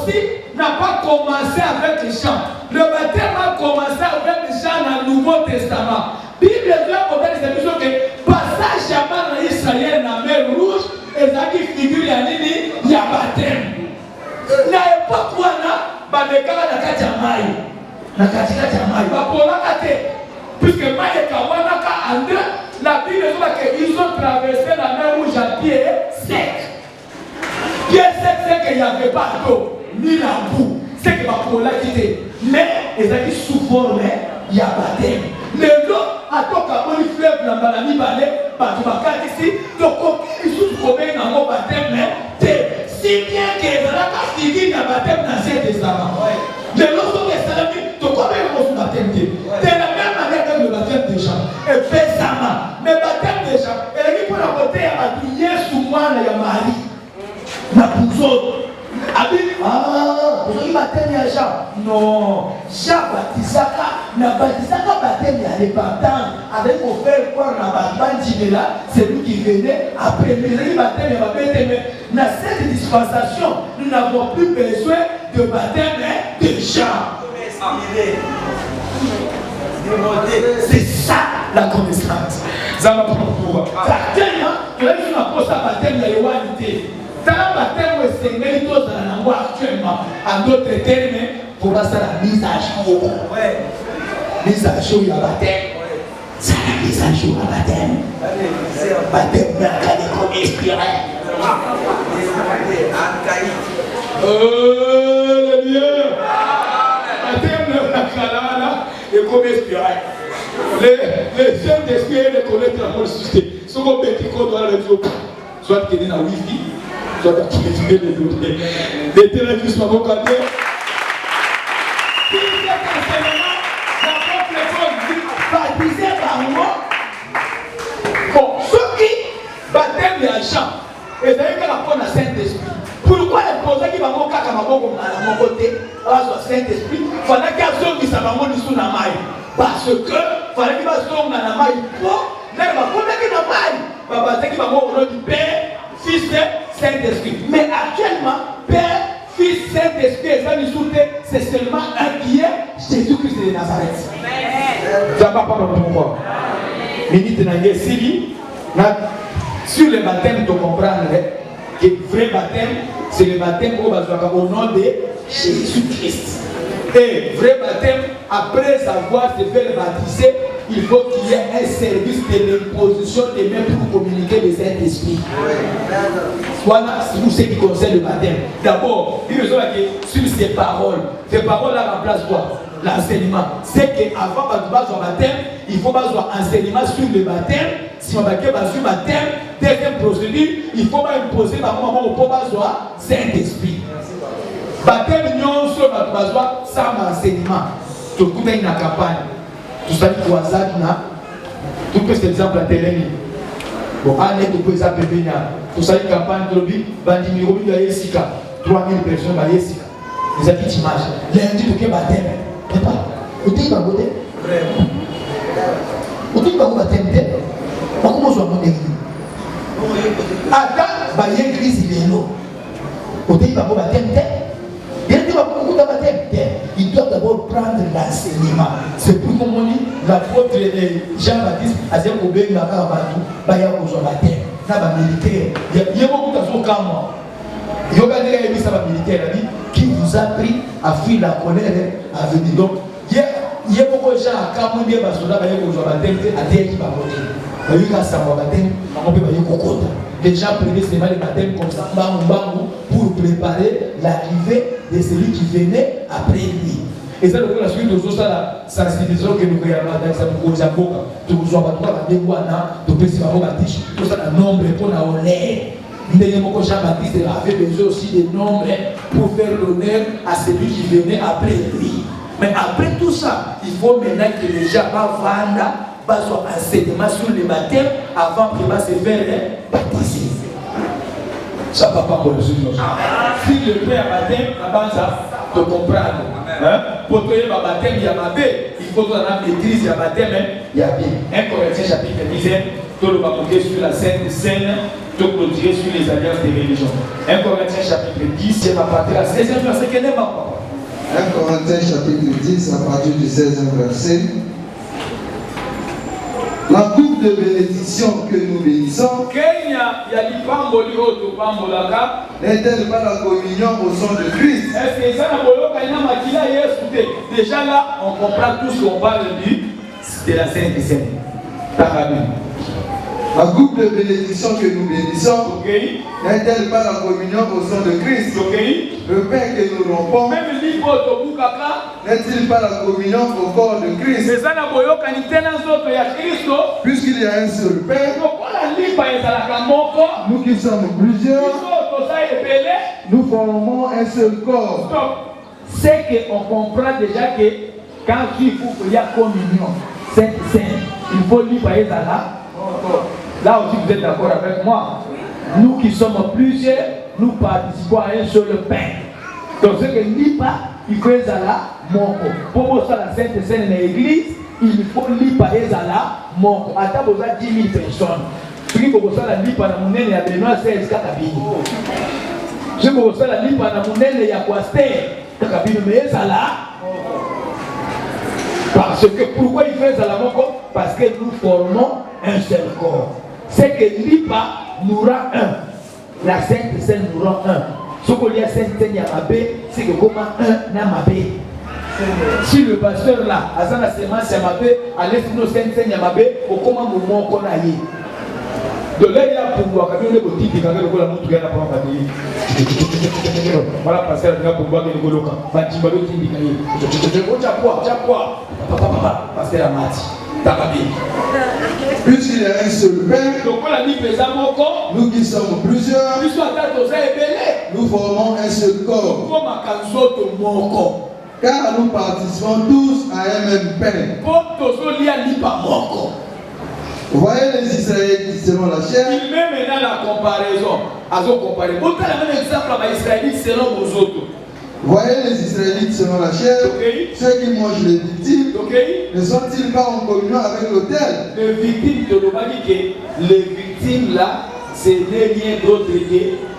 aussi n'a pas commencé avec les chants. Le baptême a commencé avec les chants dans le Nouveau Testament. Bible doit connaître cette vision que passage jamais en Israël dans la mer Rouge, et ça qui figure il y a baptême. Na époque où on a bamekaka na kati ya mai, na katikati ya mai, bapolaka te, puisque mai ekawanaka en deux, la Bible dit qu'ils ont traversé la mer Rouge à pied sec. Pied sec, c'est qu'il n'y avait pas d'eau, ni la boue, c'est que bapolaka te. Mais ils ont dit sous forme, il y a baptême. Mais l'eau a toqué à mon fleuve dans la balai, par tout le ici, donc ils sont trouvés dans mon baptême, si bien que les gens qui figurent dans le baptême dans l'Ancien Testament. Mais l'autre Testament, tu connais le baptême. De la même manière que le baptême des gens. Et récemment, le baptême des gens, et il faut la côté à Dieu sous moi, il y a Marie. Na pouzo. Vous avez baptême à Jean. Non. Jean baptisaka. Na baptisaka baptême à l'épartant. Avec mon frère, quoi, na baptême là, c'est lui qui venait après. Mais les baptême à baptême. Dans cette dispensation, nous n'avons plus besoin de baptême de Jean. C'est ça la connaissance. Ça va prendre pouvoir. Certainement, tu as vu un poste à baptême de l'humanité. Dans le baptême, c'est mérito dans la langue actuellement. En d'autres termes, pour ça la mise à jour. Mise à jour, il y a baptême. C'est la mise à jour à baptême. Baptême, mais à comme inspiré. Le Dieu. Baptême, et comme inspiré. Les jeunes d'esprit de connaître la société. Ce qu'on peut dire qu'on doit le dire, soit qu'il y ait dans la Wi-Fi, soit qu'il y ait des télévisions soit vos cadets. Si cet enseignement, j'apporte l'école dit, baptisé par moi. Bon, ceux qui baptêment les gens, et d'ailleurs qu'elle apprend le Saint-Esprit. Pourquoi les posés qui vont au caca à mon côté, à le Saint-Esprit, il fallait qu'il y ait un qui s'abandonne sous la maille. Parce que, il fallait qu'il y ait un dans la maille pour, là, il va prendre la maille. Il va passer qu'il va au nom du Père, Fils et Saint-Esprit. Mais actuellement, Père, Fils, Saint-Esprit, c'est seulement un qui est Jésus-Christ de Nazareth. Ça ne va pas pourquoi. Minute n'a Sili, sur le baptême, tu comprends que le vrai baptême, c'est le baptême au nom de Jésus-Christ. Et vrai baptême, après avoir se fait baptiser, il faut qu'il y ait un service de l'imposition des mains pour communiquer le Saint-Esprit. Voilà pour ce qui concerne le baptême. D'abord, il faut que sur ces paroles-là remplacent quoi? L'enseignement. C'est qu'avant de baptême, il faut avoir un enseignement sur le baptême. Si on va sur le baptême, deuxième procédure, il faut imposer par moment au besoin Saint-Esprit. Baptême, nous sommes besoin sans enseignement. Tout le monde est dans la campagne. Tout ça, il faut hasard. Tout cet exemple à télé. Bon, allez, tout peux ça bébé. Tout ça, il campagne de l'objet. Bandimiro, il y a Yessika. 3000 personnes, il y a Yessika. Les habits d'images. Lundi, tout est baptême. Papa, où est-ce que tu vas voter? Où est-ce que tu vas voter? Comment je vais voter? Attends, il y a une église, il est là. Où est-ce que tu vas voter? Il doit d'abord prendre l'enseignement. C'est pour qu'on dit l'apôtre Jean-Baptiste a dit qu'on veut la Kabadou, Baya Kozobate, Naba militaire. Il y a beaucoup de choses comme moi. Il y a des gens militaire qui vous a pris à fuir la colère à venir. Donc, il y a beaucoup de gens à Kamouné, Basola, Baya Kozobate, à dire qui va voter. Il y a des gens les gens prenaient seulement les baptêmes comme ça, pour préparer l'arrivée de celui qui venait après lui. Et ça, la suite de ça, la sensibilisation que nous avons dans sa bouche à boca, tout le monde va dire tout le monde va dire tout ça, le nombre pour la honneur. Nous Jean-Baptiste avait besoin aussi de nombre pour faire l'honneur à celui qui venait après lui. Mais après tout ça, il faut maintenant que les gens vendre son enseignement sur le baptême avant qu'il va se faire baptiser. Ça ne va pas pour le Seigneur. Si le père baptême, avant ça, te comprendre. Pour que le baptême, il y a ma paix. Il faut qu'on ait maîtrise, il y a baptême, il y a bien. 1 Corinthiens chapitre 10, tout le papier sur la Sainte Seine, tout clôturé sur les alliances des religions. 1 Corinthiens chapitre 10, c'est à partir de la 16e verset qu'elle n'est pas. 1 Corinthiens chapitre 10, à partir du 16e verset. La coupe de bénédiction que nous bénissons n'est-elle pas la communion au sang de Christ? Déjà là, on comprend tout ce qu'on parle de la Sainte Seine. La coupe de bénédiction que nous bénissons n'est-elle pas la communion au sang de Christ? Le pain que nous rompons n'est-il pas la communion au corps de Christ? Puisqu'il y a un seul pain, nous qui sommes plusieurs, nous formons un seul corps. C'est qu'on comprend déjà que quand il y a communion, Sainte Seine, il faut lire par là. Là aussi, vous êtes d'accord avec moi. Nous qui sommes plusieurs, nous participons à un seul pain. Donc, ce que l'IPA, il faut être là, mon corps. Pour ça, la Sainte Seine de l'église, il faut l'IPA être là, mon corps. Attends, vous avez 10 000 personnes. Puis, pour ça, la l'IPA, la monnaie, il y a Benoît 16 Kakabini. Si vous avez la l'IPA, la monnaie, il y a Kwaster Kakabini, mais ça là. Parce que, pourquoi il fait ça là, mon corps? Parce que nous formons un seul corps. C'est que l'IPA nous rend un. La Sainte Seine nous rend un. Ce qu'on y a Sainte Seine Yamabé, c'est que comment un Yamabé. Si le pasteur là, à la sémence Yamabé, à l'est de nos Sainte Seine Yamabé, au comment nous manquons à y. De là, il y a pour voir quand on est petit, quand on est pour la montre, il y a la prendre à dire. Voilà, pasteur, il y a pour voir que le coloca. Batibalo qui dit qu'il y a. Papa, pasteur Amati. Puisqu'il y a un seul pain, nous qui sommes plusieurs, nous formons un seul corps. Car nous participons tous à un même pain. Vous voyez les Israélites selon la chair. Il met maintenant la comparaison. Autant la même exemple à Israélites selon vos autres. Vous voyez les Israélites selon la chair, ceux qui mangent les victimes, ne sont-ils pas en communion avec l'autel? Les victimes de l'Obadi, les victimes là, c'est rien d'autre que